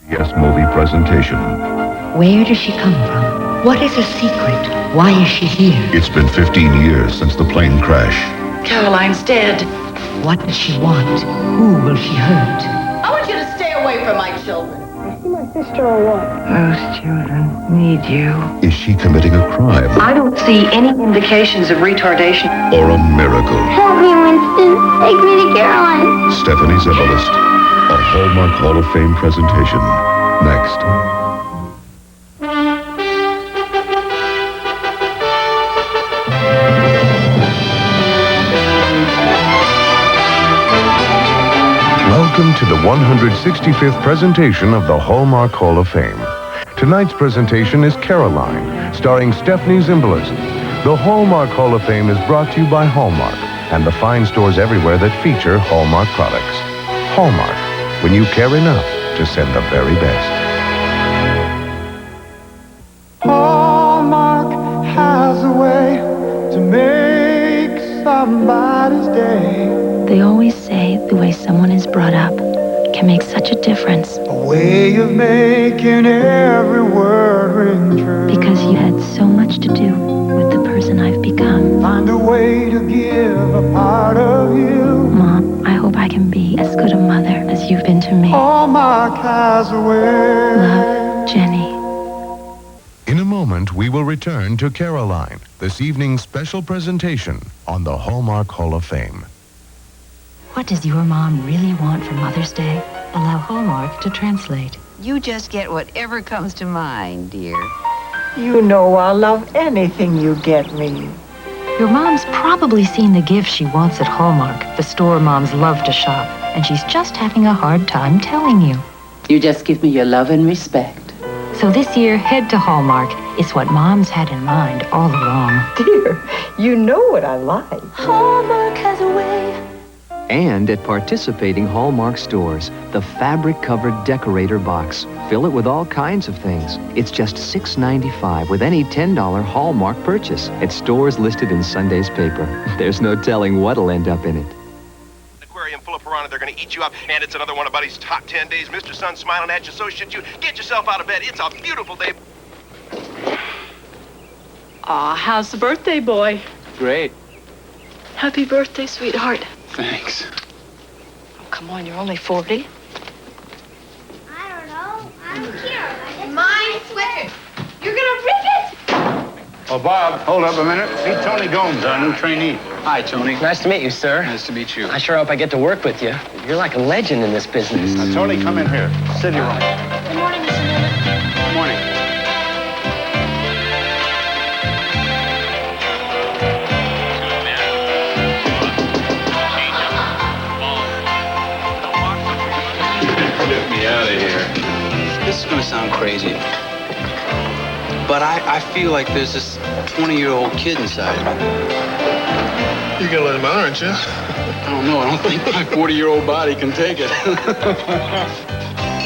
CBS movie presentation. Where does she come from? What is her secret? Why is she here? It's been 15 years since the plane crash. Caroline's dead. What does she want? Who will she hurt? I want you to stay away from my children. I see my sister or what? Those children need you. Is she committing a crime I don't see any indications of retardation. or a miracle? Help me, Winston. Take me to Caroline. Stephanie Zebulist. A Hallmark Hall of Fame presentation. Next. Welcome to the 165th presentation of the Hallmark Hall of Fame. Tonight's presentation is Caroline, starring Stephanie Zimbalist. The Hallmark Hall of Fame is brought to you by Hallmark and the fine stores everywhere that feature Hallmark products. Hallmark, when you care enough to send the very best. Hallmark has a way to make somebody's day. They always say the way someone is brought up can make such a difference. A way of making every word ring true. Because you had so much to do with the person I've become. Find a way to give a part of you. Mom, I hope I can be as good a mother as you've been to me. Hallmark has a way. Love, Jenny. In a moment, we will return to Caroline, this evening's special presentation on the Hallmark Hall of Fame. What does your mom really want for Mother's Day? Allow Hallmark to translate. You just get whatever comes to mind, dear. You know I'll love anything you get me. Your mom's probably seen the gifts she wants at Hallmark, the store moms love to shop, and she's just having a hard time telling you. You just give me your love and respect. So this year, head to Hallmark. It's what moms had in mind all along. Dear, you know what I like. Hallmark has a way. And at participating Hallmark stores, the fabric-covered decorator box. Fill it with all kinds of things. It's just $6.95 with any $10 Hallmark purchase at stores listed in Sunday's paper. There's no telling what'll end up in it. Aquarium full of piranha, they're gonna eat you up, and it's another one of Buddy's top 10 days. Mr. Sun smiling at you, so should you. Get yourself out of bed. It's a beautiful day. Aw, how's the birthday boy? Great. Happy birthday, sweetheart. Thanks. Oh, come on, you're only 40. I don't know. I'm here. My sweater. You're gonna rip it? Oh, Bob, hold up a minute. Meet Tony Gomes, our new trainee. Hi, Tony. Nice to meet you, sir. Nice to meet you. I sure hope I get to work with you. You're like a legend in this business. Now, Tony, come in here. Sit here. Good morning, Mr. Newman. Good morning. Get me out of here. This is going to sound crazy, but I feel like there's this 20-year-old kid inside me. You're gonna let him out, aren't you? I don't know. I don't think my 40-year-old body can take it.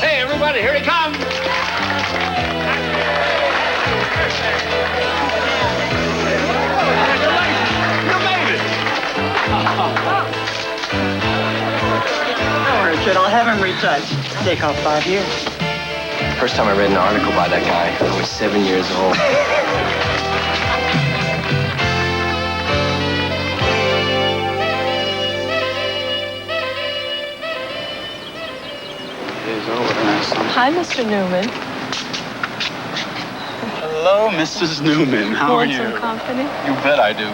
Hey, everybody, here he comes. You made it. Don't worry, kid. I'll have him retouched. Take off 5 years. First time I read an article by that guy, I was 7 years old. Hi, Mr. Newman. Hello, Mrs. Newman. How are Want you? some company? You bet I do.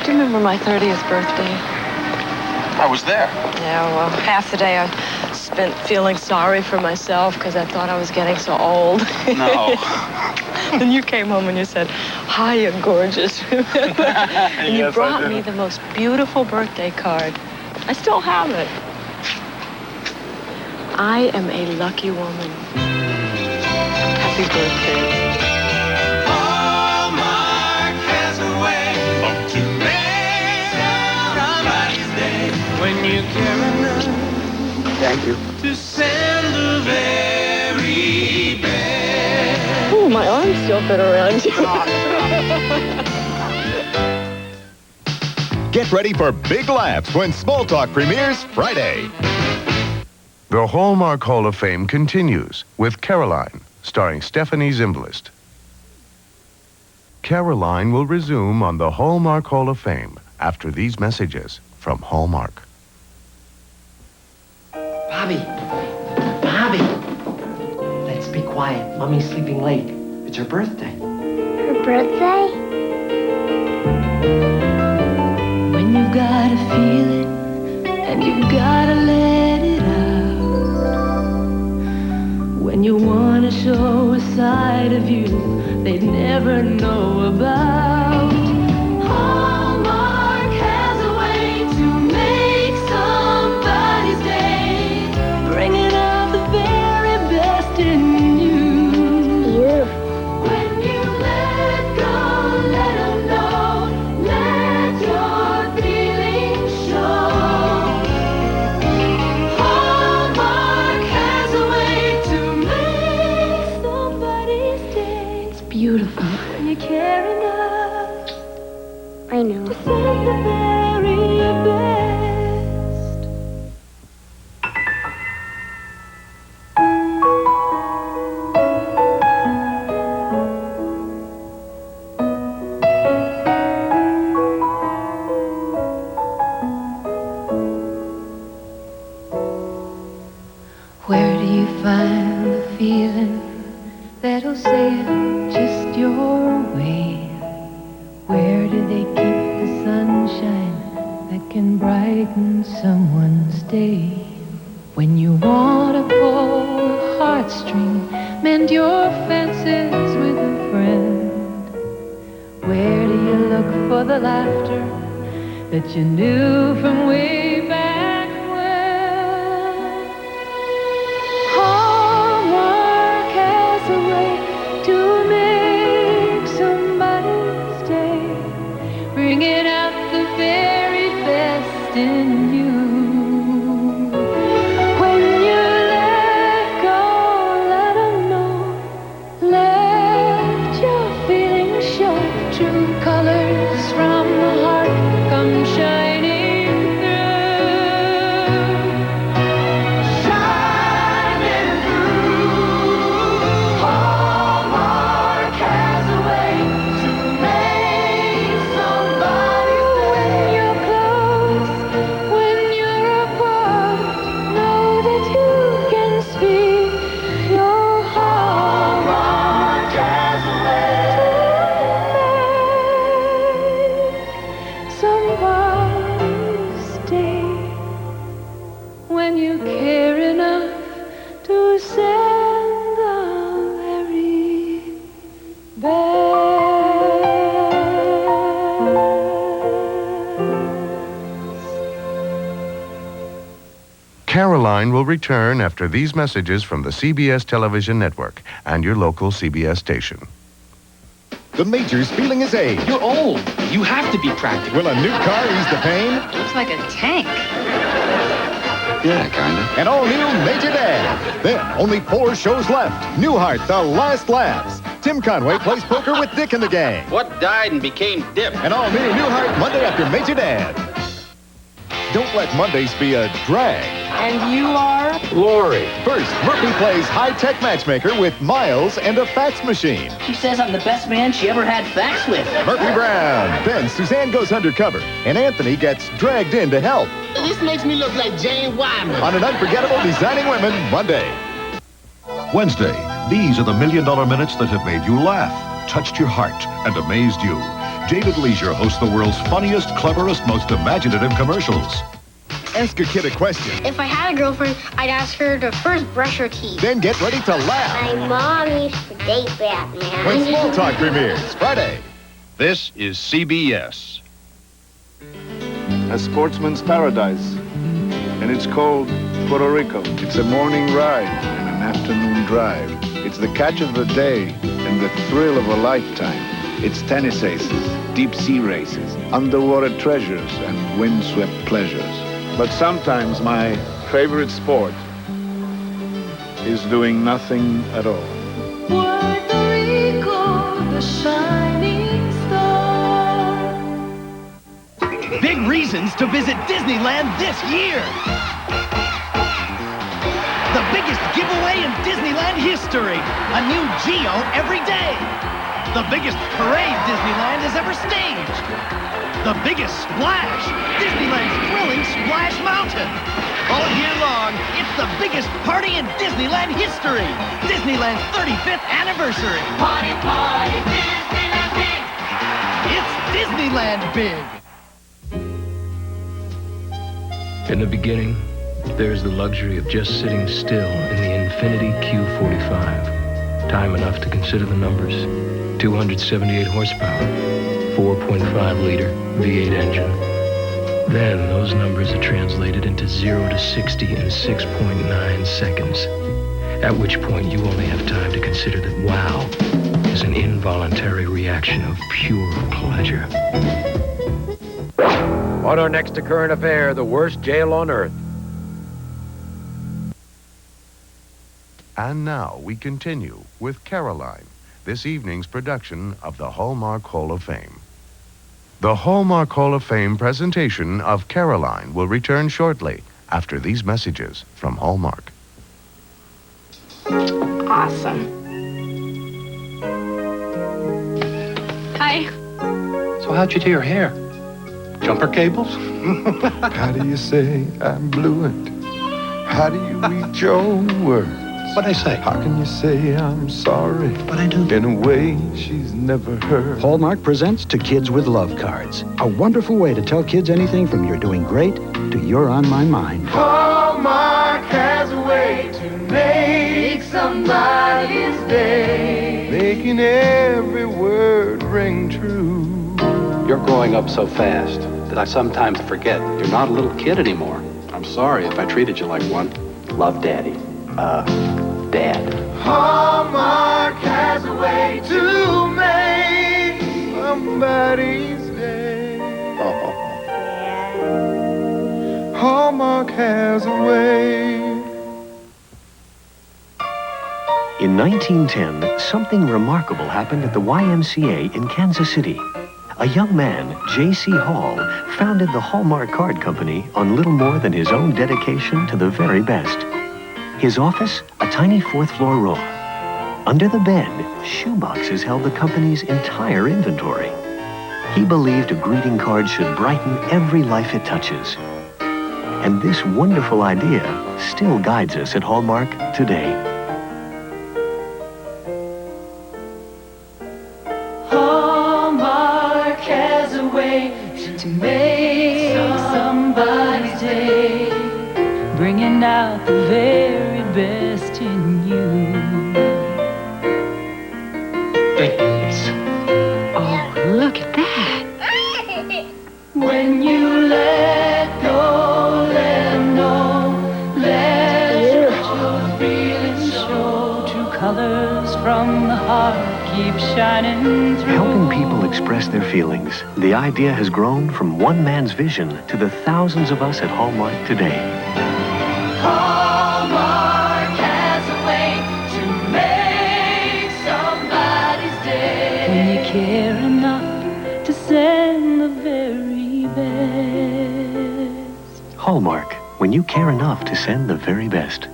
Do you remember my 30th birthday? I was there. Yeah, well, half the day I spent feeling sorry for myself because I thought I was getting so old. No. Then you came home and you said, "Hiya, gorgeous," remember? And you Yes, I brought did. me the most beautiful birthday card. I still have it. I am a lucky woman. Happy birthday. Hallmark has a way to make somebody's day. When you care enough Thank you. to send the very best. Oh, my arms still fit around you. Get ready for big laughs when Small Talk premieres Friday. The Hallmark Hall of Fame continues with Caroline, starring Stephanie Zimbalist. Caroline will resume on the Hallmark Hall of Fame after these messages from Hallmark. Bobby! Bobby! Let's be quiet. Mommy's sleeping late. It's her birthday. Her birthday? When you gotta feel it and you gotta let it out. When you wanna show a side of you they'd never know about. Hallmark has a way to make somebody's day, bringing out the very best in you. When you let go, let them know, let your feelings show. Hallmark has a way to make somebody's day. It's beautiful when you care enough. I know. To send the very best. Where do you find the feeling that'll say it just your way? Where do they keep the sunshine that can brighten someone's day? When you wanna pull a heartstring, mend your fences with a friend. Where do you look for the laughter that you knew from way back when? Hallmark has a way to make somebody's day, bringing out the very best in you. When you let go, let them know, let your feelings show. True colors from the heart come shining through. Shining through. Hallmark has a way to make somebody when you're close, when you're apart, know that you can speak your heart. Hallmark has a way to make somebody's day. When you care enough to send the very best. Caroline will return after these messages from the CBS television network and your local CBS station. The Major's feeling his age. You're old. You have to be practical. Will a new car ease the pain? Looks like a tank. Yeah, kinda. An all-new Major Dad. Then, only 4 shows left. Newhart, The Last Laughs. Tim Conway plays poker with Dick and the gang. What died and became Dip? An all-new Newhart Monday after Major Dad. Don't let Mondays be a drag. And you are? Lori. First, Murphy plays high-tech matchmaker with Miles and a fax machine. She says I'm the best man she ever had fax with. Murphy Brown. Then Suzanne goes undercover, and Anthony gets dragged in to help. This makes me look like Jane Wyman. On an unforgettable Designing Women Monday. Wednesday, these are the $1 Million Minutes that have made you laugh, touched your heart, and amazed you. David Leisure hosts the world's funniest, cleverest, most imaginative commercials. Ask a kid a question. If I had a girlfriend, I'd ask her to first brush her teeth. Then get ready to laugh. My mom used to date Batman. When Small Talk premieres Friday. This is CBS. A sportsman's paradise. And it's called Puerto Rico. It's a morning ride and an afternoon drive. It's the catch of the day and the thrill of a lifetime. It's tennis aces, deep sea races, underwater treasures, and windswept pleasures. But sometimes my favorite sport is doing nothing at all. Puerto Rico, the shining star. Big reasons to visit Disneyland this year. biggest giveaway in Disneyland history. A new Geo every day. The biggest parade Disneyland has ever staged. The biggest splash, Disneyland's thrilling Splash Mountain. All year long, it's the biggest party in Disneyland history. Disneyland's 35th anniversary. Party, party, Disneyland big. It's Disneyland big. In the beginning, there's the luxury of just sitting still in the Infinity Q45. Time enough to consider the numbers. 278 horsepower, 4.5-liter V8 engine. Then those numbers are translated into 0 to 60 in 6.9 seconds. At which point you only have time to consider that wow is an involuntary reaction of pure pleasure. On our next current affair, the worst jail on earth. And now we continue with Caroline, this evening's production of the Hallmark Hall of Fame. The Hallmark Hall of Fame presentation of Caroline will return shortly after these messages from Hallmark. Awesome. Hi. So how'd you do your hair? Jumper cables? How do you say I'm fluent? How do you read your words? What'd I say? How can you say I'm sorry? What'd I do? In a way she's never heard. Hallmark presents To Kids with Love Cards. A wonderful way to tell kids anything from you're doing great to you're on my mind. Hallmark has a way to make somebody's day, making every word ring true. You're growing up so fast that I sometimes forget you're not a little kid anymore. I'm sorry if I treated you like one. Love, Daddy. Dad. Hallmark has a way to make somebody's day. Hallmark has a way. In 1910, something remarkable happened at the YMCA in Kansas City. A young man, J.C. Hall, founded the Hallmark Card Company on little more than his own dedication to the very best. His office, a tiny fourth-floor room. Under the bed, shoeboxes held the company's entire inventory. He believed a greeting card should brighten every life it touches. And this wonderful idea still guides us at Hallmark today. Hallmark has a way to make somebody's day, bringing out the very best in you. Oh, look at that. When you let go, let 'em know, let your feelings show. True colors from the heart keep shining through. Helping people express their feelings, the idea has grown from one man's vision to the thousands of us at Hallmark today. Hallmark has a way to make somebody's day. When you care enough to send the very best. Hallmark, when you care enough to send the very best.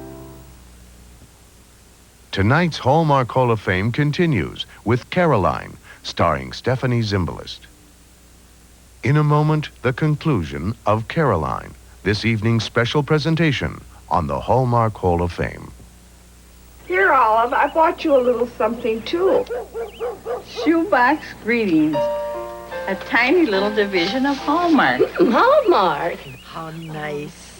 Tonight's Hallmark Hall of Fame continues with Caroline, starring Stephanie Zimbalist. In a moment, the conclusion of Caroline, this evening's special presentation on the Hallmark Hall of Fame. Here, Olive, I bought you a little something, too. Shoebox Greetings. A tiny little division of Hallmark. Hallmark? How nice.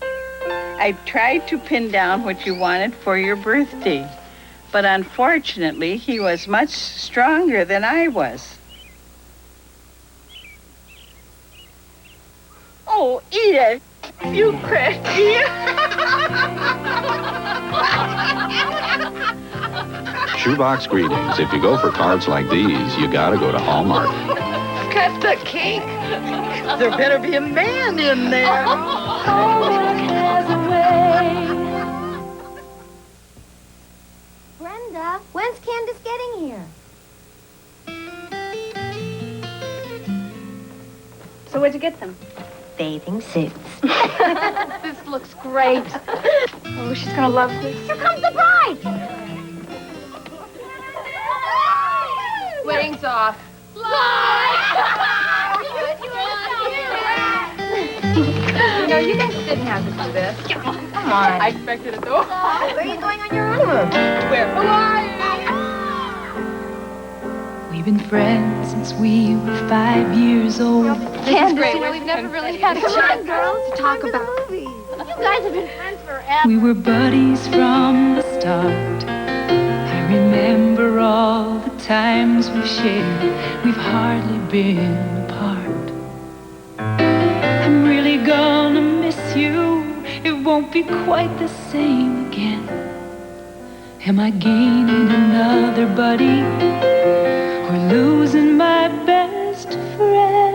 I tried to pin down what you wanted for your birthday, but unfortunately, he was much stronger than I was. Oh, Edith, you crushed me. Shoebox Greetings. If you go for cards like these, you gotta go to Hallmark. Cut the cake. There better be a man in there. Hallmark has a way. Brenda, when's Candace getting here? So where'd you get them? Bathing suits. This looks great. Oh, she's gonna love this. Here comes the bride! Wedding's off. No, you guys didn't have to do this. Come on. I expected it though. Where are you going on your honeymoon? Where? Hawaii! We've been friends since we were 5 years old. Candace, we've never really had a chance, girls, to talk about movies. You guys have been friends forever. We were buddies from the start. I remember all the times we've shared. We've hardly been apart. I'm really gonna miss you. It won't be quite the same again. Am I gaining another buddy or losing my best friend?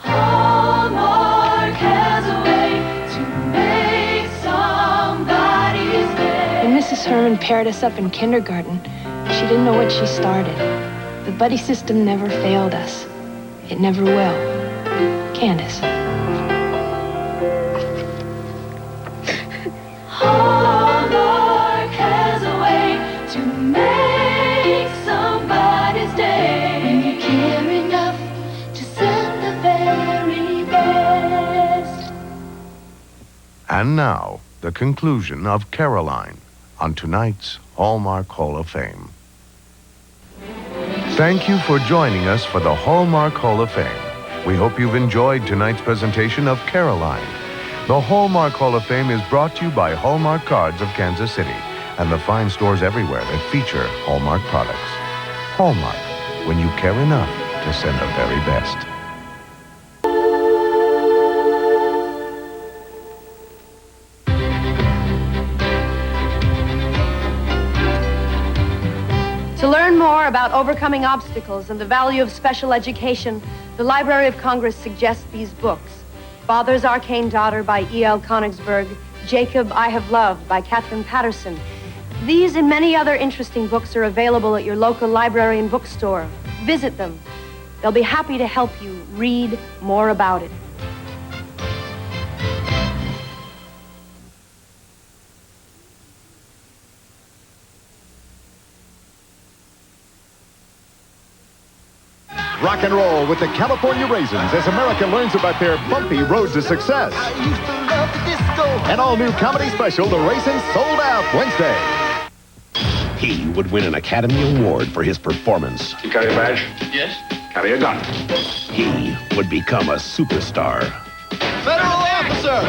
Hallmark has a way to make somebody's day. When Mrs. Herman paired us up in kindergarten, she didn't know what she started. The buddy system never failed us. It never will. Candace. Hallmark has a way to make somebody's day. When you care enough to send the very best. And now, the conclusion of Caroline on tonight's Hallmark Hall of Fame. Thank you for joining us for the Hallmark Hall of Fame. We hope you've enjoyed tonight's presentation of Caroline. The Hallmark Hall of Fame is brought to you by Hallmark Cards of Kansas City and the fine stores everywhere that feature Hallmark products. Hallmark, when you care enough to send the very best. To learn more about overcoming obstacles and the value of special education, the Library of Congress suggests these books. Father's Arcane Daughter by E.L. Konigsberg, Jacob, I Have Loved by Katherine Patterson. These and many other interesting books are available at your local library and bookstore. Visit them. They'll be happy to help you read more about it. Rock and roll with the California Raisins as America learns about their bumpy road to success. An all-new comedy special, The Raisins, sold out Wednesday. He would win an Academy Award for his performance. You carry a badge? Yes. Carry a gun. He would become a superstar. Federal officer!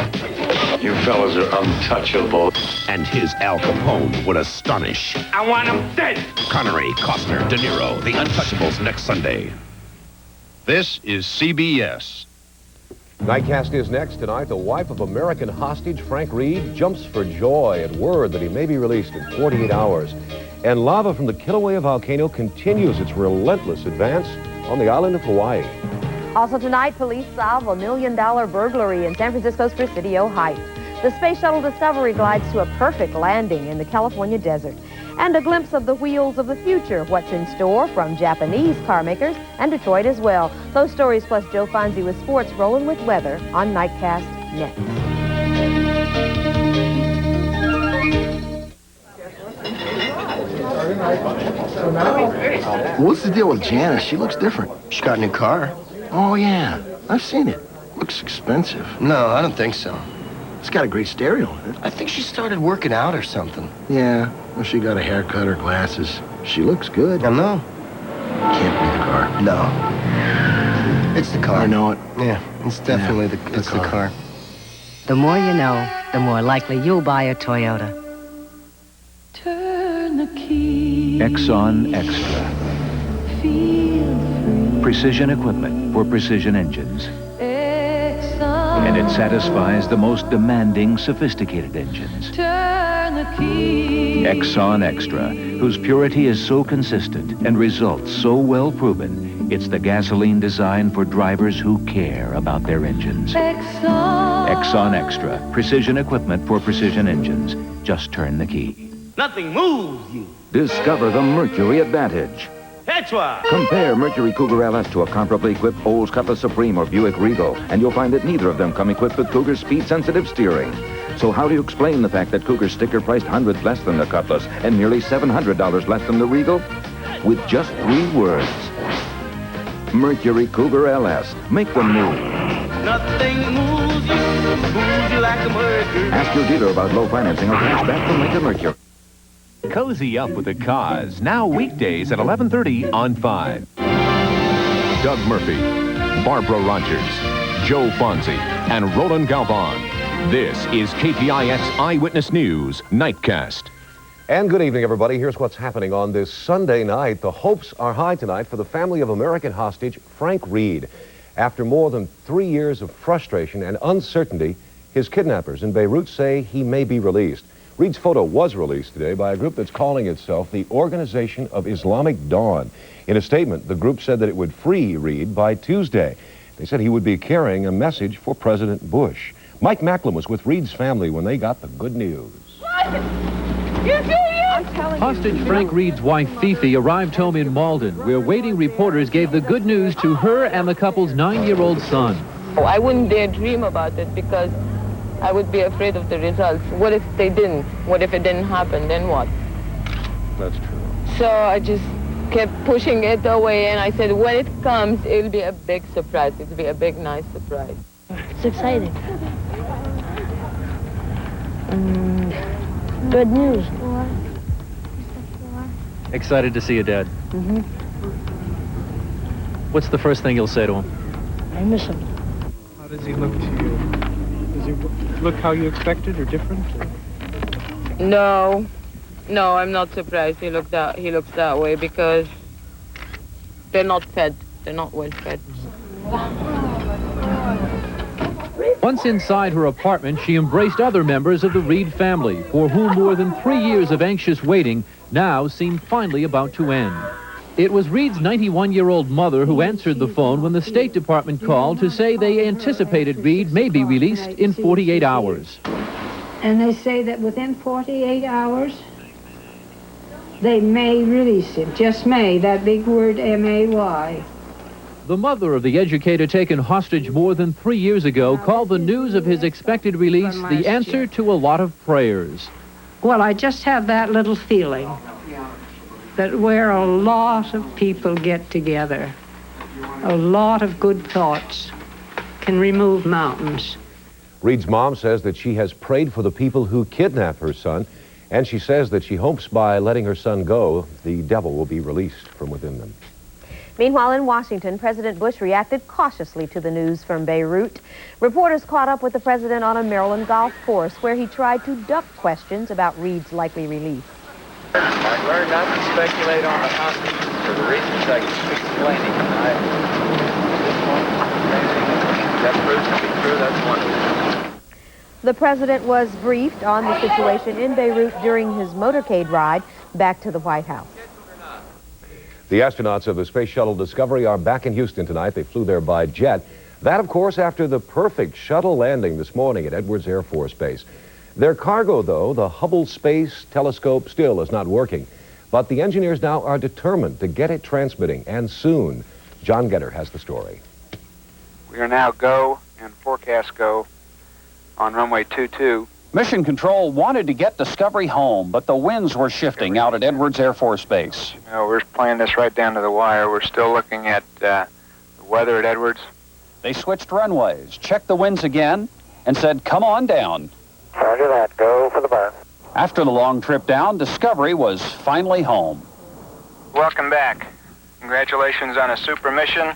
You fellas are untouchable. And his Al Capone would astonish. I want him dead! Connery, Costner, De Niro, The Untouchables next Sunday. This is CBS. Nightcast is next tonight. The wife of American hostage Frank Reed jumps for joy at word that he may be released in 48 hours. And lava from the Kilauea volcano continues its relentless advance on the island of Hawaii. Also tonight, police solve a $1 million burglary in San Francisco's Presidio Heights. The Space Shuttle Discovery glides to a perfect landing in the California desert. And a glimpse of the wheels of the future, what's in store from Japanese car makers and Detroit as well. Those stories plus Joe Fonzie with sports rolling with weather on Nightcast next. What's the deal with Janice? She looks different. She got a new car. Oh, yeah. I've seen it. Looks expensive. No, I don't think so. It's got a great stereo in it. I think she started working out or something. Yeah. Well, she got a haircut or glasses. She looks good. I know. Can't be the car. No. It's the car. I know it. Yeah, it's definitely the car. The more you know, the more likely you'll buy a Toyota. Turn the key. Exxon Extra. Feel free. Precision equipment for precision engines. Exxon. And it satisfies the most demanding, sophisticated engines. Turn the key. Exxon Extra, whose purity is so consistent and results so well proven, It's the gasoline designed for drivers who care about their engines. Exxon Extra. Precision equipment for precision engines. Just turn the key. Nothing moves you. Discover the Mercury advantage. That's why. Compare Mercury Cougar LS to a comparably equipped Olds Cutlass Supreme or Buick Regal, and you'll find that neither of them come equipped with Cougar's speed-sensitive steering. So how do you explain the fact that Cougar's sticker priced hundreds less than the Cutlass and nearly $700 less than the Regal? With just 3 words. Mercury Cougar LS. Make the move. Nothing moves you like a Mercury. Ask your dealer about low financing or cash back from Lincoln Mercury. Cozy up with the Cause, now weekdays at 11:30 on 5. Doug Murphy, Barbara Rogers, Joe Fonzie, and Roland Galvan. This is KPIX Eyewitness News Nightcast. And good evening, everybody. Here's what's happening on this Sunday night. The hopes are high tonight for the family of American hostage Frank Reed. After more than 3 years of frustration and uncertainty, his kidnappers in Beirut say he may be released. Reed's photo was released today by a group that's calling itself the Organization of Islamic Dawn. In a statement, the group said that it would free Reed by Tuesday. They said he would be carrying a message for President Bush. Mike Macklin was with Reed's family when they got the good news. Hostage Frank Reed's wife, Fifi, arrived home in Malden, where waiting reporters gave the good news to her and the couple's 9-year-old son. Oh, I wouldn't dare dream about it because I would be afraid of the results. What if they didn't? What if it didn't happen? Then what? That's true. So I just kept pushing it away, and I said, when it comes, it'll be a big surprise. It'll be a big, nice surprise. It's exciting. Good news. Excited to see you, Dad. Mm-hmm. What's the first thing you'll say to him? I miss him. How does he look to you? Does he look how you expected or different? Or? No, I'm not surprised he looks that way because they're not fed. They're not well fed. Once inside her apartment, she embraced other members of the Reed family, for whom more than 3 years of anxious waiting now seemed finally about to end. It was Reed's 91-year-old mother who answered the phone when the State Department called to say they anticipated Reed may be released in 48 hours. And they say that within 48 hours, they may release him. Just may, that big word M-A-Y. The mother of the educator taken hostage more than 3 years ago called the news of his expected release the answer to a lot of prayers. Well, I just have that little feeling that where a lot of people get together, a lot of good thoughts can remove mountains. Reed's mom says that she has prayed for the people who kidnapped her son, and she says that she hopes by letting her son go, the devil will be released from within them. Meanwhile, in Washington, President Bush reacted cautiously to the news from Beirut. Reporters caught up with the president on a Maryland golf course where he tried to duck questions about Reed's likely release. I've learned not to speculate on the hostages for the reasons I keep explaining. That proves to be true, that's wonderful. The president was briefed on the situation in Beirut during his motorcade ride back to the White House. The astronauts of the Space Shuttle Discovery are back in Houston tonight. They flew there by jet. That, of course, after the perfect shuttle landing this morning at Edwards Air Force Base. Their cargo, though, the Hubble Space Telescope, still is not working. But the engineers now are determined to get it transmitting, and soon. John Getter has the story. We are now go and forecast go on runway 22. Mission Control wanted to get Discovery home, but the winds were shifting out at Edwards Air Force Base. You know, we're playing this right down to the wire. We're still looking at the weather at Edwards. They switched runways, checked the winds again, and said, come on down. Roger that. Go for the burn. After the long trip down, Discovery was finally home. Welcome back. Congratulations on a super mission,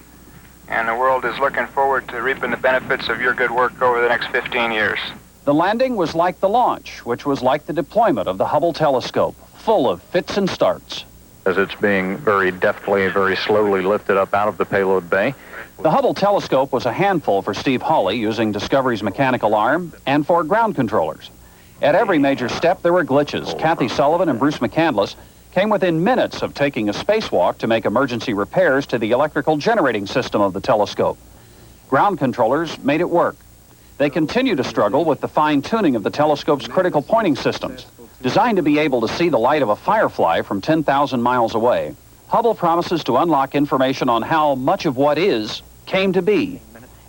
and the world is looking forward to reaping the benefits of your good work over the next 15 years. The landing was like the launch, which was like the deployment of the Hubble telescope, full of fits and starts. As it's being very deftly, very slowly lifted up out of the payload bay. The Hubble telescope was a handful for Steve Hawley using Discovery's mechanical arm and for ground controllers. At every major step, there were glitches. Kathy Sullivan and Bruce McCandless came within minutes of taking a spacewalk to make emergency repairs to the electrical generating system of the telescope. Ground controllers made it work. They continue to struggle with the fine-tuning of the telescope's critical pointing systems. Designed to be able to see the light of a firefly from 10,000 miles away, Hubble promises to unlock information on how much of what is came to be.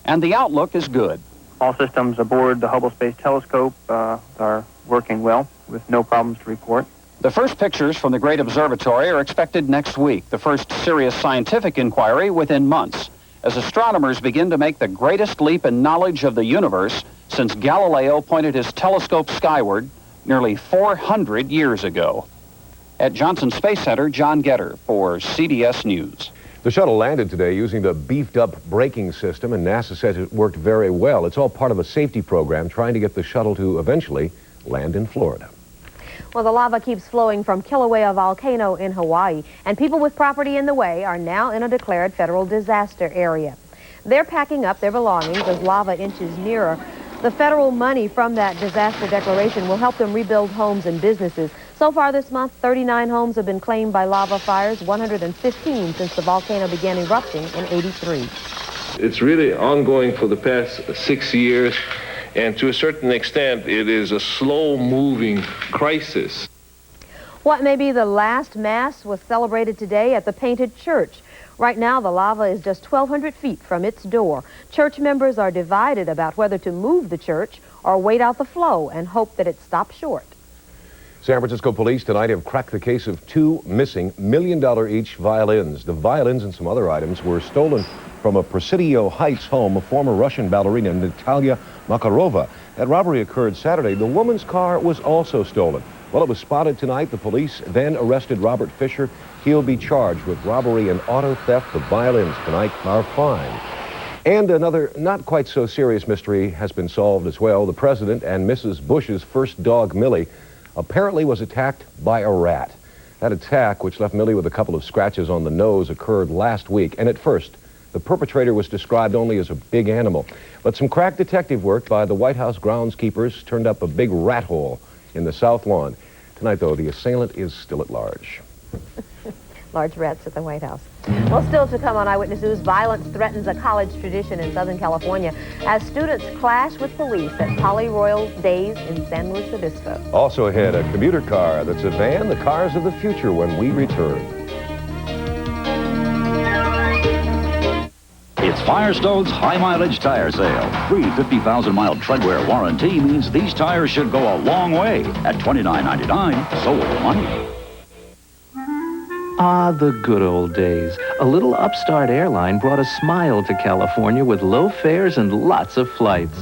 And the outlook is good. All systems aboard the Hubble Space Telescope are working well, with no problems to report. The first pictures from the Great Observatory are expected next week, the first serious scientific inquiry within months, as astronomers begin to make the greatest leap in knowledge of the universe since Galileo pointed his telescope skyward nearly 400 years ago. At Johnson Space Center, John Getter for CBS News. The shuttle landed today using the beefed-up braking system, and NASA says it worked very well. It's all part of a safety program trying to get the shuttle to eventually land in Florida. Well, the lava keeps flowing from Kilauea volcano in Hawaii, and people with property in the way are now in a declared federal disaster area. They're packing up their belongings as lava inches nearer. The federal money from that disaster declaration will help them rebuild homes and businesses. So far this month, 39 homes have been claimed by lava fires, 115 since the volcano began erupting in '83. It's really ongoing for the past 6 years, and to a certain extent, it is a slow-moving crisis. What may be the last Mass was celebrated today at the Painted Church. Right now, the lava is just 1,200 feet from its door. Church members are divided about whether to move the church or wait out the flow and hope that it stops short. San Francisco police tonight have cracked the case of 2 missing $1 million each violins. The violins and some other items were stolen from a Presidio Heights home of former Russian ballerina Natalia Makarova. That robbery occurred Saturday. The woman's car was also stolen. Well, it was spotted tonight. The police then arrested Robert Fisher. He'll be charged with robbery and auto theft. The violins tonight are fine. And another not quite so serious mystery has been solved as well. The President and Mrs. Bush's first dog, Millie, apparently was attacked by a rat. That attack, which left Millie with a couple of scratches on the nose, occurred last week. And at first, the perpetrator was described only as a big animal. But some crack detective work by the White House groundskeepers turned up a big rat hole in the South Lawn. Tonight, though, the assailant is still at large. Large rats at the White House. Well, still to come on Eyewitness News, violence threatens a college tradition in Southern California as students clash with police at Poly Royal Days in San Luis Obispo. Also ahead, a commuter car that's a van, the cars of the future when we return. It's Firestone's high-mileage tire sale. Free 50,000-mile treadwear warranty means these tires should go a long way. At $29.99, so will the money. Ah, the good old days. A little upstart airline brought a smile to California with low fares and lots of flights.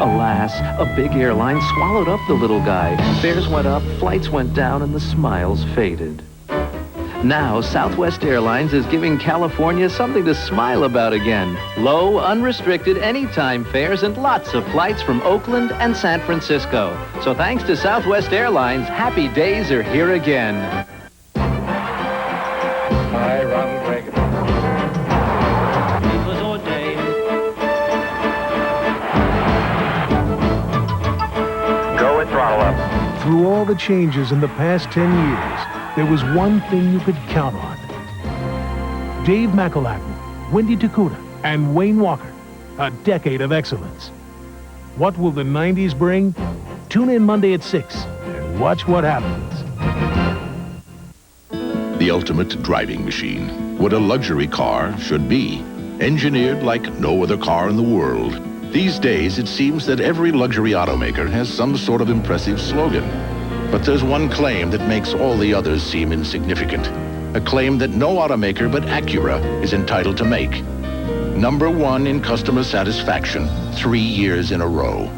Alas, a big airline swallowed up the little guy. Fares went up, flights went down, and the smiles faded. Now, Southwest Airlines is giving California something to smile about again. Low, unrestricted, anytime fares and lots of flights from Oakland and San Francisco. So thanks to Southwest Airlines, happy days are here again. Hi, Ronald Reagan. It was ordained. Go and throttle up. Through all the changes in the past 10 years, there was one thing you could count on. Dave McElhatton, Wendy Takuda, and Wayne Walker. A decade of excellence. What will the 90s bring? Tune in Monday at 6 and watch what happens. The ultimate driving machine. What a luxury car should be. Engineered like no other car in the world. These days, it seems that every luxury automaker has some sort of impressive slogan. But there's one claim that makes all the others seem insignificant. A claim that no automaker but Acura is entitled to make. #1 in customer satisfaction, 3 years in a row.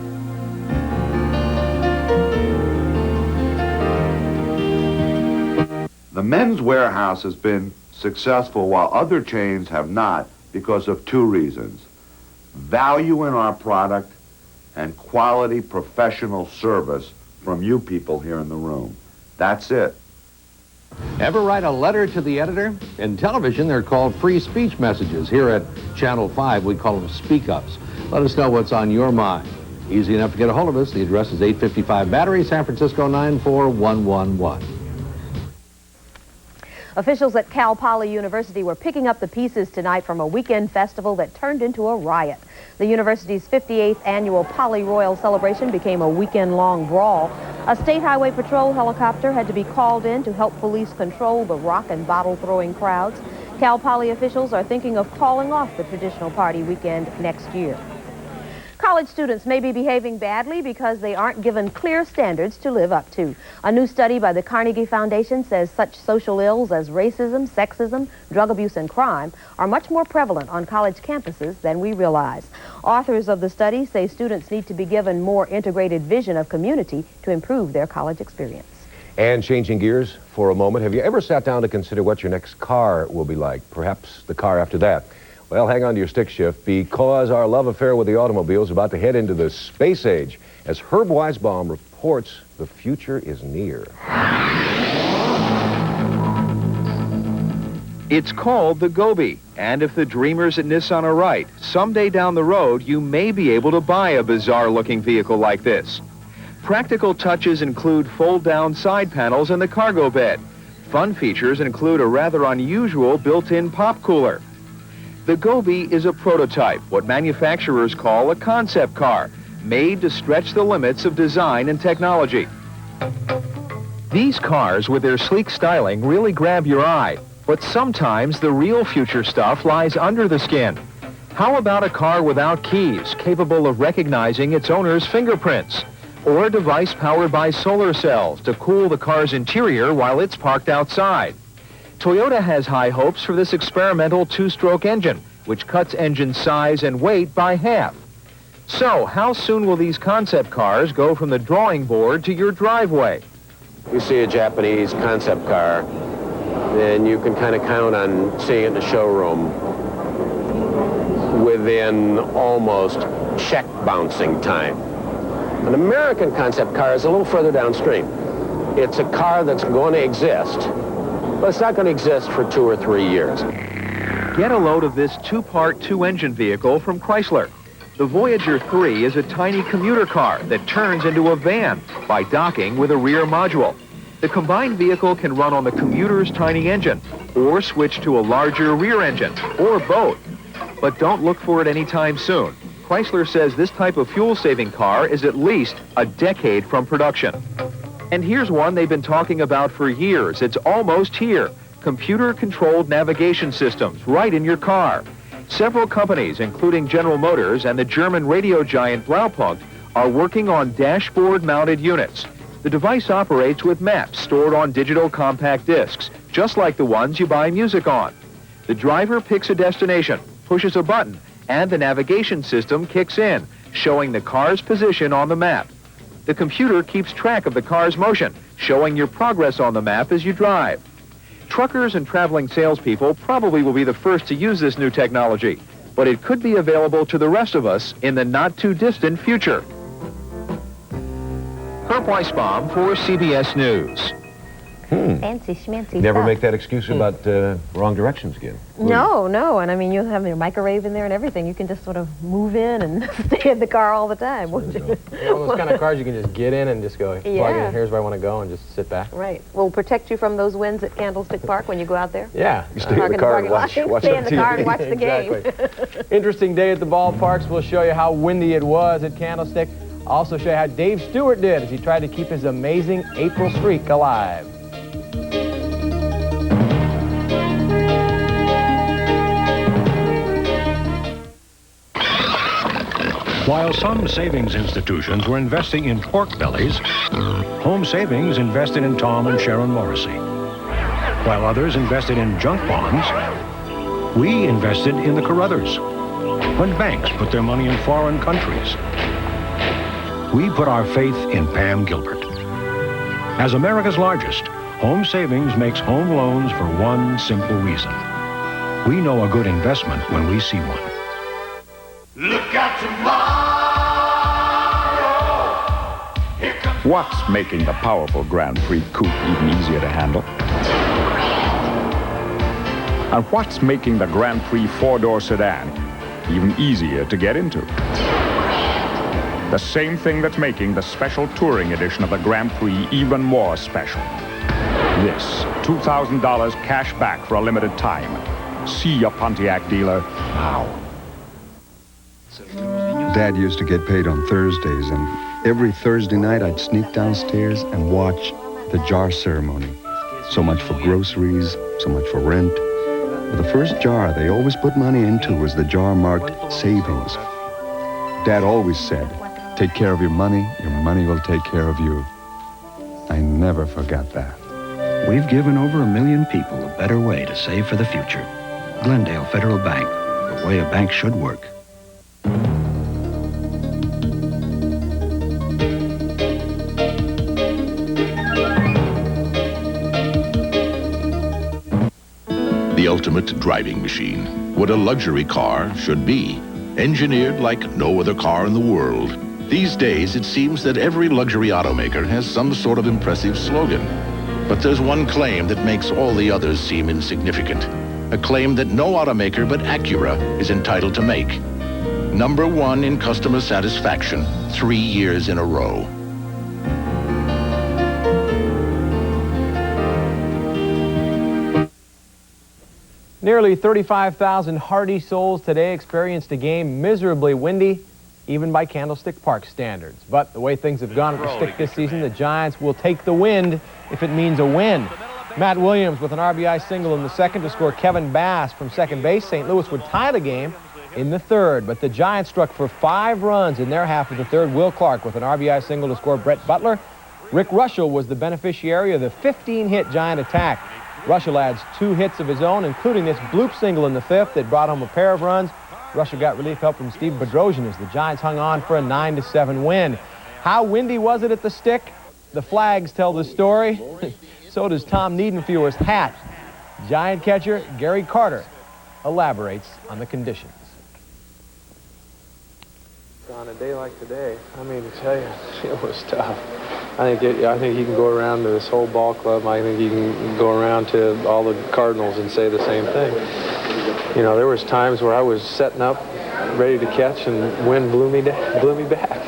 The Men's Warehouse has been successful while other chains have not because of 2 reasons. Value in our product and quality professional service from you people here in the room. That's it. Ever write a letter to the editor? In television, they're called free speech messages. Here at Channel 5, we call them speak-ups. Let us know what's on your mind. Easy enough to get a hold of us. The address is 855 Battery, San Francisco 94111. Officials at Cal Poly University were picking up the pieces tonight from a weekend festival that turned into a riot. The university's 58th annual Poly Royal celebration became a weekend-long brawl. A state highway patrol helicopter had to be called in to help police control the rock and bottle-throwing crowds. Cal Poly officials are thinking of calling off the traditional party weekend next year. College students may be behaving badly because they aren't given clear standards to live up to. A new study by the Carnegie Foundation says such social ills as racism, sexism, drug abuse, and crime are much more prevalent on college campuses than we realize. Authors of the study say students need to be given more integrated vision of community to improve their college experience. And changing gears for a moment, have you ever sat down to consider what your next car will be like? Perhaps the car after that? Well, hang on to your stick shift because our love affair with the automobile is about to head into the space age. As Herb Weisbaum reports, the future is near. It's called the Gobi, and if the dreamers at Nissan are right, someday down the road you may be able to buy a bizarre-looking vehicle like this. Practical touches include fold-down side panels and the cargo bed. Fun features include a rather unusual built-in pop cooler. The Gobi is a prototype, what manufacturers call a concept car, made to stretch the limits of design and technology. These cars, with their sleek styling, really grab your eye, but sometimes the real future stuff lies under the skin. How about a car without keys, capable of recognizing its owner's fingerprints? Or a device powered by solar cells to cool the car's interior while it's parked outside? Toyota has high hopes for this experimental two-stroke engine, which cuts engine size and weight by half. So, how soon will these concept cars go from the drawing board to your driveway? You see a Japanese concept car, then you can kind of count on seeing it in the showroom within almost check bouncing time. An American concept car is a little further downstream. It's a car that's going to exist, but it's not going to exist for 2 or 3 years. Get a load of this two-part, two-engine vehicle from Chrysler. The Voyager 3 is a tiny commuter car that turns into a van by docking with a rear module. The combined vehicle can run on the commuter's tiny engine, or switch to a larger rear engine, or both. But don't look for it anytime soon. Chrysler says this type of fuel-saving car is at least a decade from production. And here's one they've been talking about for years. It's almost here. Computer-controlled navigation systems right in your car. Several companies, including General Motors and the German radio giant Blaupunkt, are working on dashboard-mounted units. The device operates with maps stored on digital compact discs, just like the ones you buy music on. The driver picks a destination, pushes a button, and the navigation system kicks in, showing the car's position on the map. The computer keeps track of the car's motion, showing your progress on the map as you drive. Truckers and traveling salespeople probably will be the first to use this new technology, but it could be available to the rest of us in the not-too-distant future. Herb Weisbaum for CBS News. Fancy schmancy Never stuff. make that excuse about wrong directions again. No, and I mean, you have your microwave in there and everything. You can just sort of move in and stay in the car all the time, wouldn't you? One of those kind of cars you can just get in and just go, plug Yeah. in, here's where I want to go, and just sit back. Right. Will protect you from those winds at Candlestick Park when you go out there? Yeah. You stay in the car and watch Stay in the the car TV. and watch the game. Exactly. Interesting day at the ballparks. We'll show you how windy it was at Candlestick. Also show you how Dave Stewart did as he tried to keep his amazing April streak alive. While some savings institutions were investing in pork bellies, Home Savings invested in Tom and Sharon Morrissey. While others invested in junk bonds, we invested in the Carruthers. When banks put their money in foreign countries, we put our faith in Pam Gilbert. As America's largest, Home Savings makes home loans for one simple reason. We know a good investment when we see one. Look out tomorrow. What's making the powerful Grand Prix coupe even easier to handle? And what's making the Grand Prix four-door sedan even easier to get into? The same thing that's making the special touring edition of the Grand Prix even more special. This $2,000 cash back for a limited time. See your Pontiac dealer now. Dad used to get paid on Thursdays, and every Thursday night I'd sneak downstairs and watch the jar ceremony. So much for groceries, so much for rent. But the first jar they always put money into was the jar marked savings. Dad always said, take care of your money will take care of you. I never forgot that. We've given over 1 million people a better way to save for the future. Glendale Federal Bank, the way a bank should work. The ultimate driving machine. What a luxury car should be. Engineered like no other car in the world. These days, it seems that every luxury automaker has some sort of impressive slogan. But there's one claim that makes all the others seem insignificant. A claim that no automaker but Acura is entitled to make. #1 in customer satisfaction, 3 years in a row. Nearly 35,000 hardy souls today experienced a game miserably windy, even by Candlestick Park standards. But the way things have gone at the Stick this season, the Giants will take the wind if it means a win. Matt Williams with an RBI single in the second to score Kevin Bass from second base. St. Louis would tie the game in the third, but the Giants struck for 5 runs in their half of the third. Will Clark with an RBI single to score Brett Butler. Rick Russell was the beneficiary of the 15-hit Giant attack. Russell adds 2 hits of his own, including this bloop single in the fifth that brought home a pair of runs. Russell got relief help from Steve Bedrosian as the Giants hung on for a 9-7 win. How windy was it at the Stick? The flags tell the story. So does Tom Niedenfuhr's hat. Giant catcher Gary Carter elaborates on the conditions. On a day like today, I mean, to tell you, it was tough. I think you can go around to this whole ball club. I think you can go around to all the Cardinals and say the same thing. You know, there was times where I was setting up, ready to catch, and wind blew me back.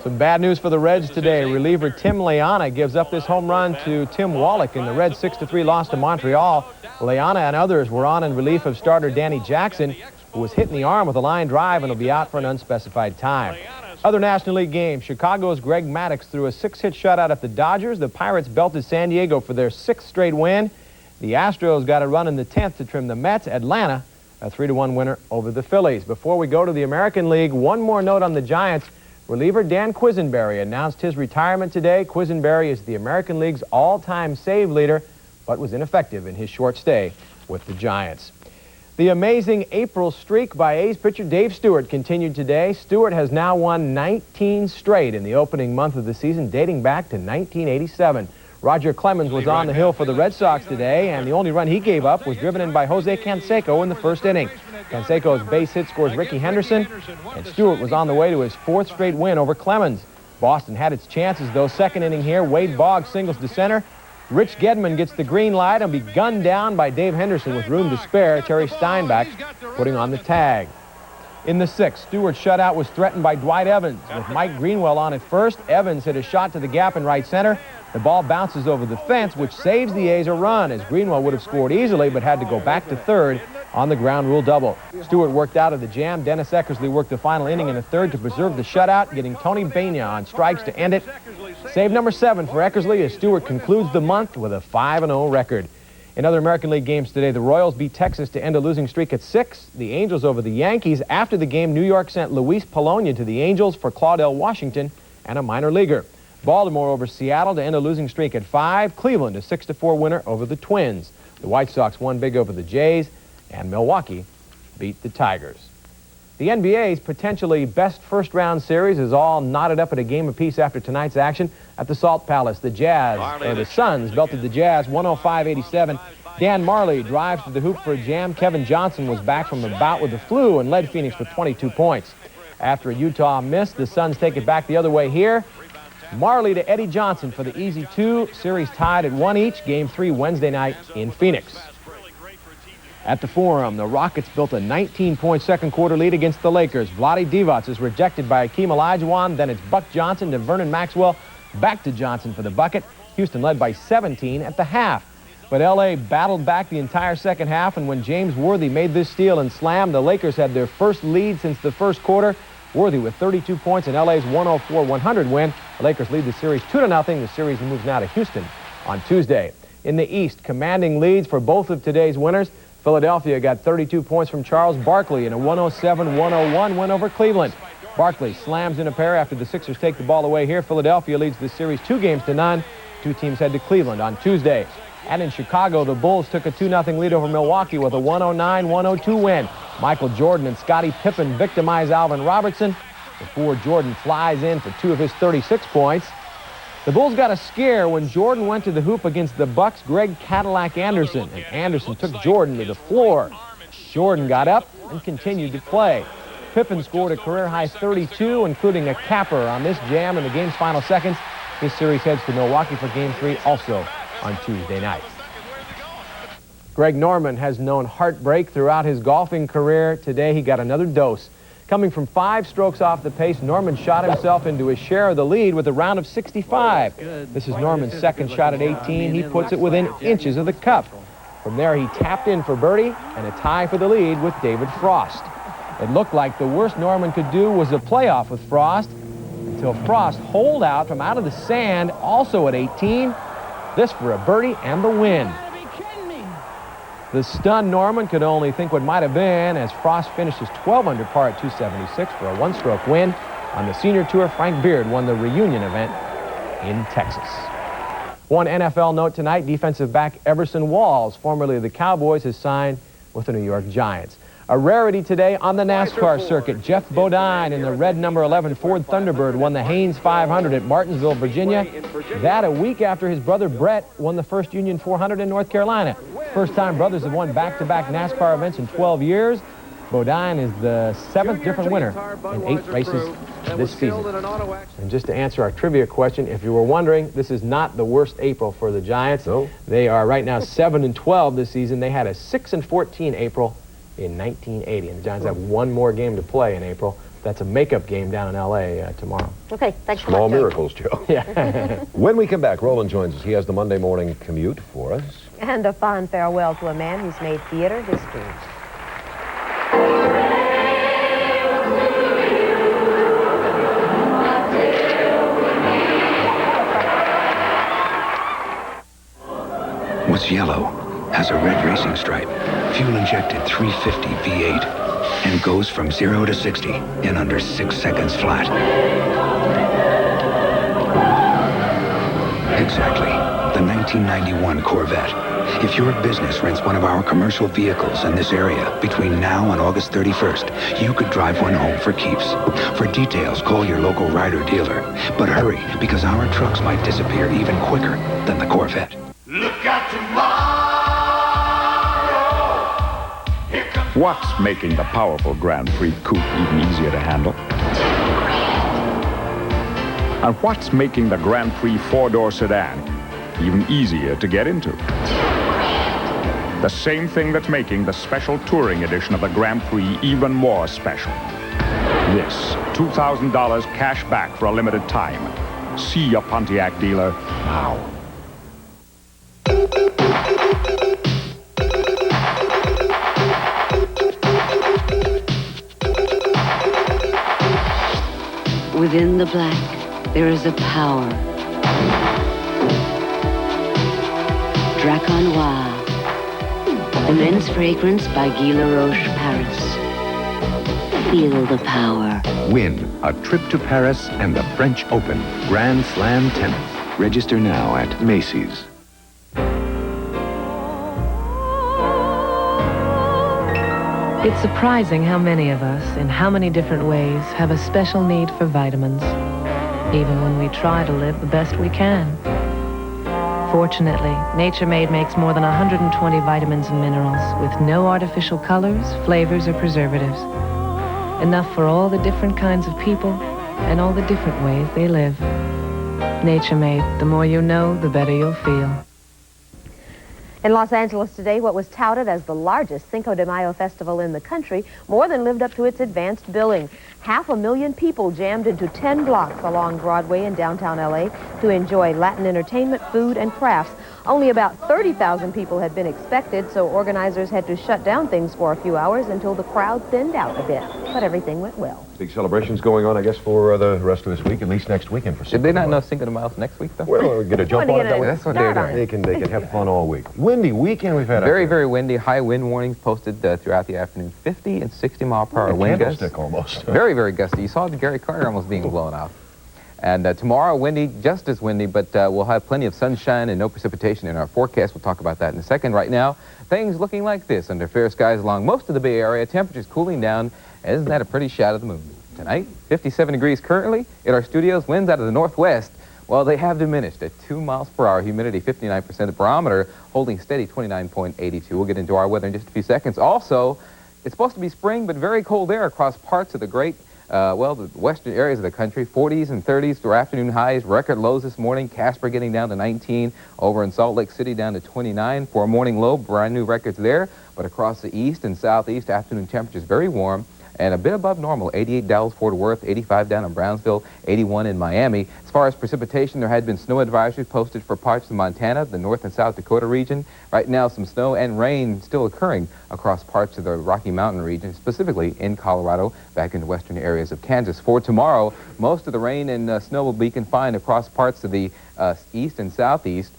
Some bad news for the Reds today. Reliever Tim Leana gives up this home run to Tim Wallach, and the Reds 6-3 loss to Montreal. Leana and others were on in relief of starter Danny Jackson, who was hit in the arm with a line drive and will be out for an unspecified time. Other National League games, Chicago's Greg Maddux threw a 6-hit shutout at the Dodgers. The Pirates belted San Diego for their 6th straight win. The Astros got a run in the 10th to trim the Mets. Atlanta, a 3-1 winner over the Phillies. Before we go to the American League, one more note on the Giants. Reliever Dan Quisenberry announced his retirement today. Quisenberry is the American League's all-time save leader, but was ineffective in his short stay with the Giants. The amazing April streak by A's pitcher Dave Stewart continued today. Stewart has now won 19 straight in the opening month of the season, dating back to 1987. Roger Clemens was on the hill for the Red Sox today, and the only run he gave up was driven in by Jose Canseco in the first inning. Canseco's base hit scores Ricky Henderson, and Stewart was on the way to his 4th straight win over Clemens. Boston had its chances, though. Second inning here, Wade Boggs singles to center. Rich Gedman gets the green light and be gunned down by Dave Henderson with room to spare. Terry Steinbach putting on the tag. In the 6th, Stewart's shutout was threatened by Dwight Evans. With Mike Greenwell on at first, Evans hit a shot to the gap in right center. The ball bounces over the fence, which saves the A's a run, as Greenwell would have scored easily but had to go back to third on the ground rule double. Stewart worked out of the jam. Dennis Eckersley worked the final inning in the third to preserve the shutout, getting Tony Bania on strikes to end it. Save number 7 for Eckersley as Stewart concludes the month with a 5-0 record. In other American League games today, the Royals beat Texas to end a losing streak at 6. The Angels over the Yankees. After the game, New York sent Luis Polonia to the Angels for Claudel Washington and a minor leaguer. Baltimore over Seattle to end a losing streak at 5. Cleveland a 6-4 winner over the Twins. The White Sox won big over the Jays, and Milwaukee beat the Tigers. The NBA's potentially best first-round series is all knotted up at a game apiece after tonight's action at the Salt Palace. The Suns belted the Jazz 105-87. Dan Marley drives to the hoop for a jam. Kevin Johnson was back from a bout with the flu and led Phoenix with 22 points. After a Utah miss, the Suns take it back the other way here. Marley to Eddie Johnson for the easy 2. Series tied at 1 each. Game 3 Wednesday night in Phoenix. At the Forum, the Rockets built a 19-point second-quarter lead against the Lakers. Vlade Divac is rejected by Akeem Olajuwon. Then it's Buck Johnson to Vernon Maxwell. Back to Johnson for the bucket. Houston led by 17 at the half. But L.A. battled back the entire second half, and when James Worthy made this steal and slam, the Lakers had their first lead since the first quarter. Worthy with 32 points in L.A.'s 104-100 win. The Lakers lead the series 2-0. The series moves now to Houston on Tuesday. In the East, commanding leads for both of today's winners. Philadelphia got 32 points from Charles Barkley in a 107-101 win over Cleveland. Barkley slams in a pair after the Sixers take the ball away here. Philadelphia leads the series 2-0. Two teams head to Cleveland on Tuesday. And in Chicago, the Bulls took a 2-0 lead over Milwaukee with a 109-102 win. Michael Jordan and Scottie Pippen victimize Alvin Robertson before Jordan flies in for 2 of his 36 points. The Bulls got a scare when Jordan went to the hoop against the Bucks' Greg Cadillac Anderson, and Anderson took Jordan to the floor. Jordan got up and continued to play. Pippen scored a career-high 32, including a capper on this jam in the game's final seconds. This series heads to Milwaukee for Game 3, also on Tuesday night. Greg Norman has known heartbreak throughout his golfing career. Today he got another dose. Coming from 5 strokes off the pace, Norman shot himself into his share of the lead with a round of 65. This is Norman's second shot at 18. He puts it within inches of the cup. From there, he tapped in for birdie and a tie for the lead with David Frost. It looked like the worst Norman could do was a playoff with Frost until Frost holed out from out of the sand, also at 18. This for a birdie and the win. The stunned Norman could only think what might have been as Frost finished his 12 under par at 276 for a one-stroke win. On the senior tour, Frank Beard won the reunion event in Texas. One NFL note tonight, defensive back Everson Walls, formerly of the Cowboys, has signed with the New York Giants. A rarity today on the NASCAR circuit. Jeff Bodine in the red number 11 Ford Thunderbird won the Haynes 500 at Martinsville, Virginia. That a week after his brother Brett won the first Union 400 in North Carolina. First time brothers have won back-to-back NASCAR events in 12 years. Bodine is the 7th different winner in 8 races this season. And just to answer our trivia question, if you were wondering, this is not the worst April for the Giants. No. They are right now 7-12 this season. They had a 6-14 April in 1980, and the Giants have one more game to play in April. That's a makeup game down in L.A. Tomorrow. Okay, thanks so much. Small miracles, Joe. Yeah. When we come back, Roland joins us. He has the Monday morning commute for us. And a fond farewell to a man who's made theater history. What's yellow, has a red racing stripe, fuel-injected 350 V8, and goes from 0 to 60 in under 6 seconds flat. Exactly, the 1991 Corvette. If your business rents one of our commercial vehicles in this area between now and August 31st, you could drive one home for keeps. For details, call your local Ryder dealer. But hurry, because our trucks might disappear even quicker than the Corvette. Look out tomorrow. What's making the powerful Grand Prix coupe even easier to handle? And what's making the Grand Prix four-door sedan even easier to get into? The same thing that's making the special touring edition of the Grand Prix even more special. This $2,000 cash back for a limited time. See your Pontiac dealer now. Within the black, there is a power. Drakkar Noir, the men's fragrance by Guy Laroche, Paris. Feel the power. Win a trip to Paris and the French Open Grand Slam tennis. Register now at Macy's. It's surprising how many of us, in how many different ways, have a special need for vitamins, even when we try to live the best we can. Fortunately, Nature Made makes more than 120 vitamins and minerals with no artificial colors, flavors, or preservatives. Enough for all the different kinds of people and all the different ways they live. Nature Made, the more you know, the better you'll feel. In Los Angeles today, what was touted as the largest Cinco de Mayo festival in the country more than lived up to its advanced billing. 500,000 people jammed into 10 blocks along Broadway in downtown L.A. to enjoy Latin entertainment, food, and crafts. Only about 30,000 people had been expected, so organizers had to shut down things for a few hours until the crowd thinned out a bit. But everything went well. Big celebrations going on, I guess, for the rest of this week, at least next weekend for Cinco. Did they not know Cinco de Mayo's next week, though? Well, we get a jump on it. That's what they're doing. They can have fun all week. Windy weekend we've had. Very, very windy. High wind warnings posted throughout the afternoon. 50 and 60 mile per hour wind gusts. Almost. Very, very gusty. You saw the Gary Carter almost being blown out. And tomorrow, windy, just as windy, but we'll have plenty of sunshine and no precipitation in our forecast. We'll talk about that in a second. Right now, things looking like this under fair skies along most of the Bay Area. Temperatures cooling down. Isn't that a pretty shot of the moon? Tonight, 57 degrees currently. In our studios, winds out of the northwest. Well, they have diminished at 2 miles per hour. Humidity, 59%. The barometer holding steady, 29.82. We'll get into our weather in just a few seconds. Also, it's supposed to be spring, but very cold air across parts of the great the western areas of the country. 40s and 30s through afternoon highs. Record lows this morning. Casper getting down to 19. Over in Salt Lake City down to 29 for a morning low. Brand new records there. But across the east and southeast, afternoon temperatures very warm and a bit above normal. 88 Dallas, Fort Worth, 85 down in Brownsville, 81 in Miami. As far as precipitation, there had been snow advisories posted for parts of Montana, the North and South Dakota region. Right now, some snow and rain still occurring across parts of the Rocky Mountain region, specifically in Colorado, back into western areas of Kansas. For tomorrow, most of the rain and snow will be confined across parts of the east and southeast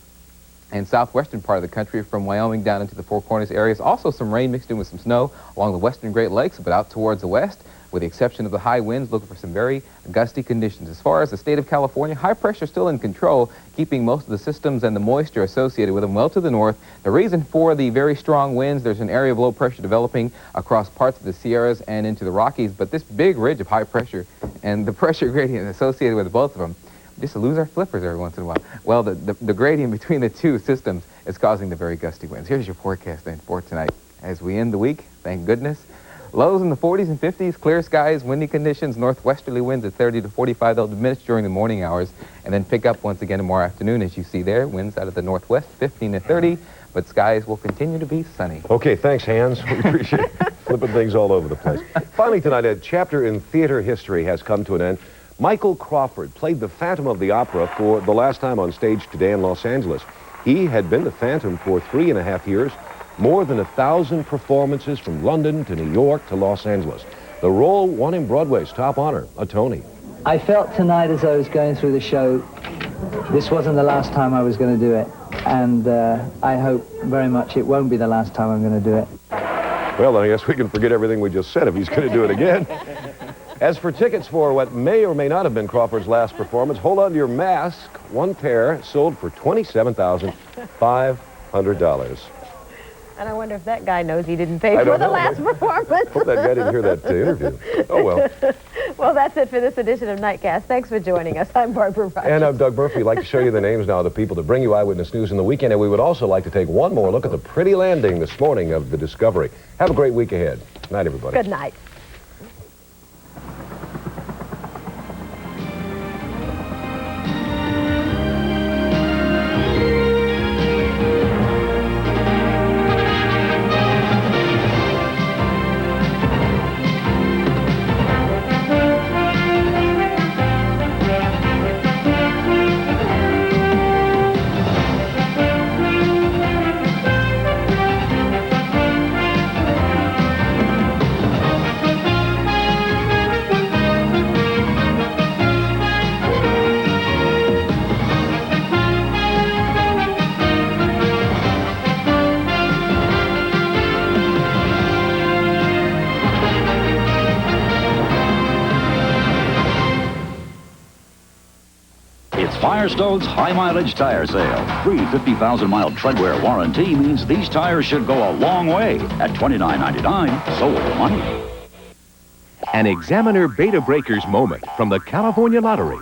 and southwestern part of the country from Wyoming down into the Four Corners areas. Also some rain mixed in with some snow along the western Great Lakes, but out towards the west, with the exception of the high winds, looking for some very gusty conditions. As far as the state of California, high pressure still in control, keeping most of the systems and the moisture associated with them well to the north. The reason for the very strong winds, there's an area of low pressure developing across parts of the Sierras and into the Rockies, but this big ridge of high pressure and the pressure gradient associated with both of them, just to lose our flippers every once in a while. Well, the gradient between the two systems is causing the very gusty winds. Here's your forecast then for tonight. As we end the week, thank goodness. Lows in the 40s and 50s, clear skies, windy conditions, northwesterly winds at 30 to 45. They'll diminish during the morning hours and then pick up once again tomorrow afternoon, as you see there. Winds out of the northwest, 15 to 30, but skies will continue to be sunny. Okay, thanks, Hans. We appreciate flipping things all over the place. Finally tonight, a chapter in theater history has come to an end. Michael Crawford played the Phantom of the Opera for the last time on stage today in Los Angeles. He had been the Phantom for 3.5 years, more than 1,000 performances from London to New York to Los Angeles. The role won him Broadway's top honor, a Tony. I felt tonight as I was going through the show, this wasn't the last time I was going to do it. And I hope very much it won't be the last time I'm going to do it. Well, then I guess we can forget everything we just said if he's going to do it again. As for tickets for what may or may not have been Crawford's last performance, hold on to your mask. One pair sold for $27,500. And I wonder if that guy knows he didn't pay for the last performance. Hope that guy didn't hear that interview. Oh, well. Well, that's it for this edition of Nightcast. Thanks for joining us. I'm Barbara Rogers. And I'm Doug Murphy. We'd like to show you the names now of the people that bring you Eyewitness News in the weekend. And we would also like to take one more look at the pretty landing this morning of the Discovery. Have a great week ahead. Good night, everybody. Good night. Firestone's high-mileage tire sale. Free 50,000-mile treadwear warranty means these tires should go a long way. At $29.99, so will money. An Examiner Beta Breakers moment from the California Lottery.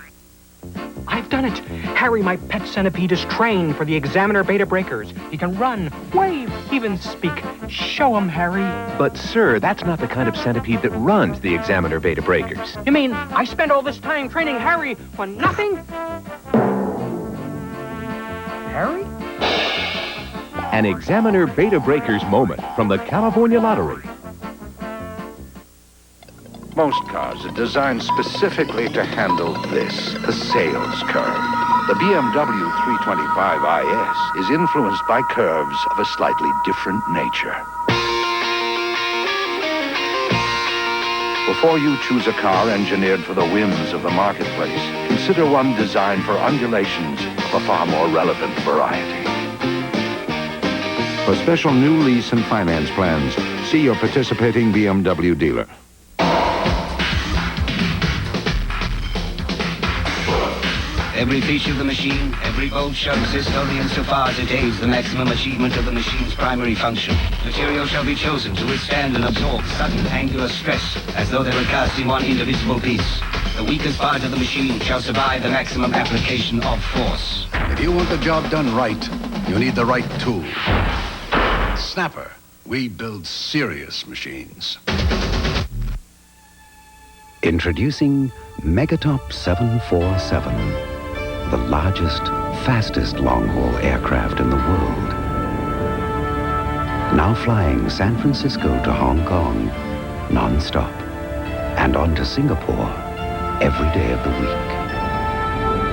I've done it. Harry, my pet centipede, is trained for the Examiner Beta Breakers. He can run, wave, even speak. Show him, Harry. But, sir, that's not the kind of centipede that runs the Examiner Beta Breakers. You mean I spent all this time training Harry for nothing? Harry? An Examiner Beta Breakers moment from the California Lottery. Most cars are designed specifically to handle this, the sales curve. The BMW 325 IS is influenced by curves of a slightly different nature. Before you choose a car engineered for the whims of the marketplace, consider one designed for undulations of a far more relevant variety. For special new lease and finance plans, see your participating BMW dealer. Every feature of the machine, every bolt shall exist only insofar as it aids the maximum achievement of the machine's primary function. Material shall be chosen to withstand and absorb sudden angular stress, as though they were cast in one indivisible piece. The weakest part of the machine shall survive the maximum application of force. If you want the job done right, you need the right tool. Snapper. We build serious machines. Introducing Megatop 747, the largest, fastest long-haul aircraft in the world. Now flying San Francisco to Hong Kong, non-stop, and on to Singapore every day of the week.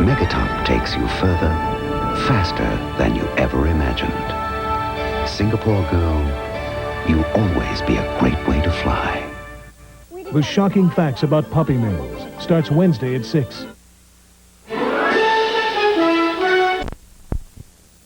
Megatop takes you further, faster than you ever imagined. Singapore girl, you'll always be a great way to fly. The Shocking Facts About Puppy Mills starts Wednesday at 6.